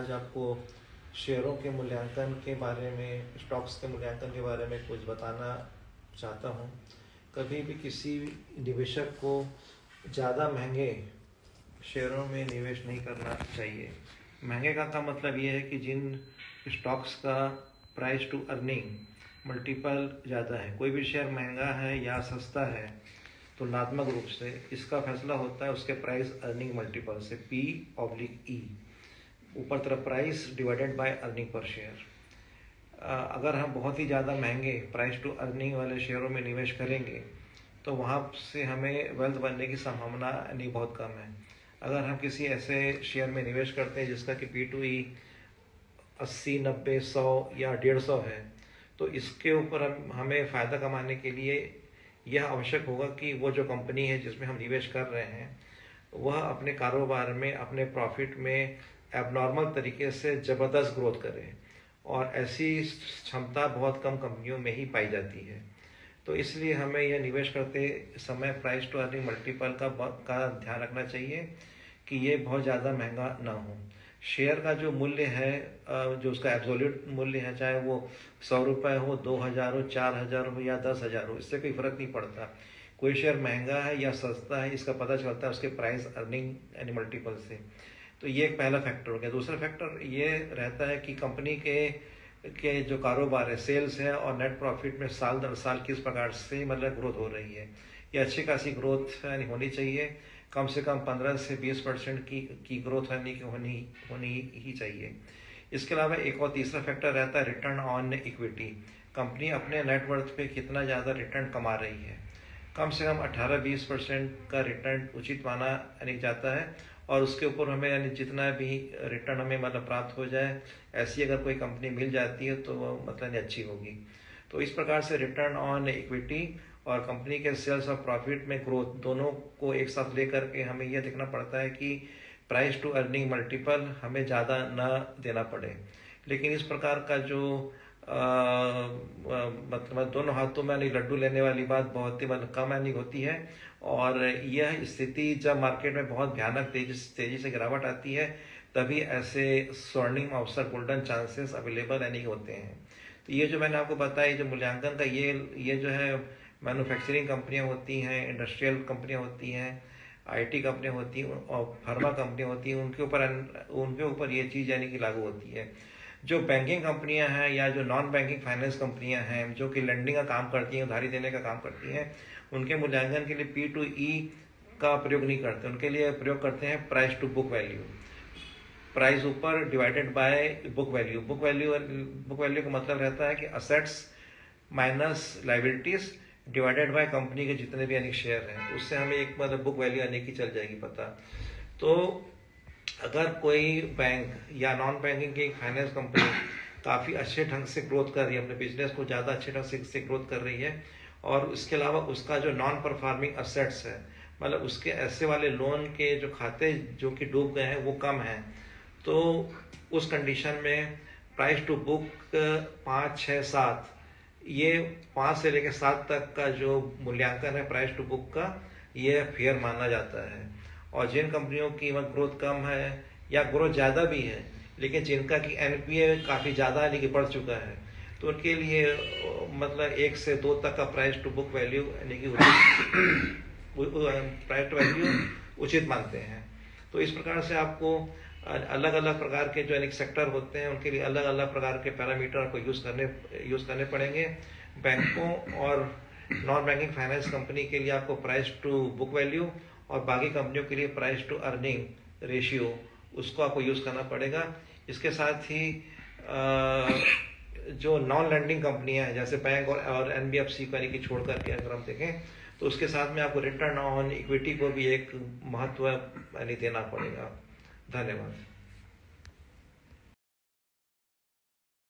आज आपको शेयरों के मूल्यांकन के बारे में, स्टॉक्स के मूल्यांकन के बारे में कुछ बताना चाहता हूँ। कभी भी किसी निवेशक को ज़्यादा महंगे शेयरों में निवेश नहीं करना चाहिए। महंगे का मतलब ये है कि जिन स्टॉक्स का प्राइस टू अर्निंग मल्टीपल ज़्यादा है। कोई भी शेयर महंगा है या सस्ता है तुलनात्मक रूप से इसका फैसला होता है उसके प्राइस अर्निंग मल्टीपल से, P/E, ऊपर तरफ price divided by earning per share. अगर हम बहुत ही ज़्यादा महंगे प्राइस टू अर्निंग वाले शेयरों में निवेश करेंगे तो वहाँ से हमें वेल्थ बनने की संभावना नहीं बहुत कम है। अगर हम किसी ऐसे शेयर में निवेश करते हैं जिसका कि P/E 80, 90, 100 या 150 है, तो इसके ऊपर हमें फ़ायदा कमाने के लिए यह आवश्यक होगा कि वो जो कंपनी है जिसमें हम निवेश कर रहे हैं वह अपने कारोबार में, अपने प्रॉफिट में एबनॉर्मल तरीके से ज़बरदस्त ग्रोथ करे, और ऐसी क्षमता बहुत कम कंपनियों में ही पाई जाती है। तो इसलिए हमें यह निवेश करते समय प्राइस टू अर्निंग मल्टीपल का ध्यान रखना चाहिए कि ये बहुत ज़्यादा महंगा ना हो। शेयर का जो मूल्य है, जो उसका एब्सोल्यूट मूल्य है, चाहे वो 100 रुपये हो, 2000 हो, 4000 हो या 10,000 हो, इससे कोई फ़र्क नहीं पड़ता। कोई शेयर महंगा है या सस्ता है इसका पता चलता है उसके प्राइस अर्निंग यानी मल्टीपल से। तो ये एक पहला फैक्टर हो गया। दूसरा फैक्टर ये रहता है कि कंपनी के जो कारोबार है, सेल्स है और नेट प्रॉफिट में साल दर साल किस प्रकार से मतलब ग्रोथ हो रही है। ये अच्छी खासी ग्रोथ यानी होनी चाहिए, कम से कम 15 से 20% की ग्रोथ होनी ही चाहिए। इसके अलावा एक और तीसरा फैक्टर रहता है रिटर्न ऑन इक्विटी। कंपनी अपने नेटवर्थ पे कितना ज़्यादा रिटर्न कमा रही है। कम से कम 18-20% का रिटर्न उचित माना यानी जाता है, और उसके ऊपर हमें यानी जितना भी रिटर्न हमें मतलब प्राप्त हो जाए, ऐसी अगर कोई कंपनी मिल जाती है तो वो मतलब अच्छी होगी। तो इस प्रकार से रिटर्न ऑन इक्विटी और कंपनी के सेल्स और प्रॉफिट में ग्रोथ दोनों को एक साथ लेकर के हमें यह देखना पड़ता है कि प्राइस टू अर्निंग मल्टीपल हमें ज़्यादा ना देना पड़े। लेकिन इस प्रकार का जो मतलब दोनों हाथों में यानी लड्डू लेने वाली बात बहुत ही मतलब कम यानी होती है, और यह स्थिति जब मार्केट में बहुत भयानक तेजी से गिरावट आती है तभी ऐसे स्वर्णिम अवसर, गोल्डन चांसेस अवेलेबल यानी होते हैं। तो ये जो मैंने आपको बताया, जो मूल्यांकन का ये जो है मैन्युफैक्चरिंग कंपनियां होती हैं, इंडस्ट्रियल कंपनियां होती हैं, IT कंपनियां होती हैं और फार्मा कंपनियां होती हैं, उनके ऊपर ये चीज़ यानी कि लागू होती है। जो बैंकिंग कंपनियां हैं या जो नॉन बैंकिंग फाइनेंस कंपनियां हैं जो कि लेंडिंग का काम करती हैं, उधारी देने का काम करती हैं, उनके मूल्यांकन के लिए P/E का प्रयोग नहीं करते। उनके लिए प्रयोग करते हैं price to book value. Price ऊपर divided by book value. Book value का मतलब रहता है कि assets minus liabilities divided by company के जितने भी अनेक शेयर हैं, उससे हमें एक मतलब बुक वैल्यू आने की चल जाएगी पता। तो अगर कोई बैंक या नॉन बैंकिंग की फाइनेंस कंपनी काफ़ी अच्छे ढंग से ग्रोथ कर रही है, अपने बिजनेस को ज़्यादा अच्छे ढंग से ग्रोथ कर रही है, और उसके अलावा उसका जो नॉन परफॉर्मिंग असेट्स है, मतलब उसके ऐसे वाले लोन के जो खाते जो कि डूब गए हैं वो कम हैं, तो उस कंडीशन में प्राइस टू बुक 5, 6, 7, ये 5 से लेकर 7 तक का जो मूल्यांकन है प्राइस टू बुक का, ये फेयर माना जाता है। और जिन कंपनियों की ग्रोथ कम है या ग्रोथ ज़्यादा भी है लेकिन जिनका कि NPA काफ़ी ज़्यादा यानी कि बढ़ चुका है, तो उनके लिए मतलब 1 से 2 तक का प्राइस टू बुक वैल्यू यानी कि प्राइस टू वैल्यू उचित मानते हैं। तो इस प्रकार से आपको अलग अलग प्रकार के जो अनेक सेक्टर होते हैं उनके लिए अलग अलग प्रकार के पैरामीटर आपको यूज़ करने पड़ेंगे। बैंकों और नॉन बैंकिंग फाइनेंस कंपनी के लिए आपको प्राइस टू बुक वैल्यू, और बाकी कंपनियों के लिए प्राइस टू अर्निंग रेशियो, उसको आपको यूज़ करना पड़ेगा। इसके साथ ही जो नॉन लैंडिंग कंपनियां हैं जैसे बैंक और NBFC को यानी कि छोड़ करके अगर हम देखें, तो उसके साथ में आपको रिटर्न ऑन इक्विटी को भी एक महत्व यानी देना पड़ेगा। धन्यवाद।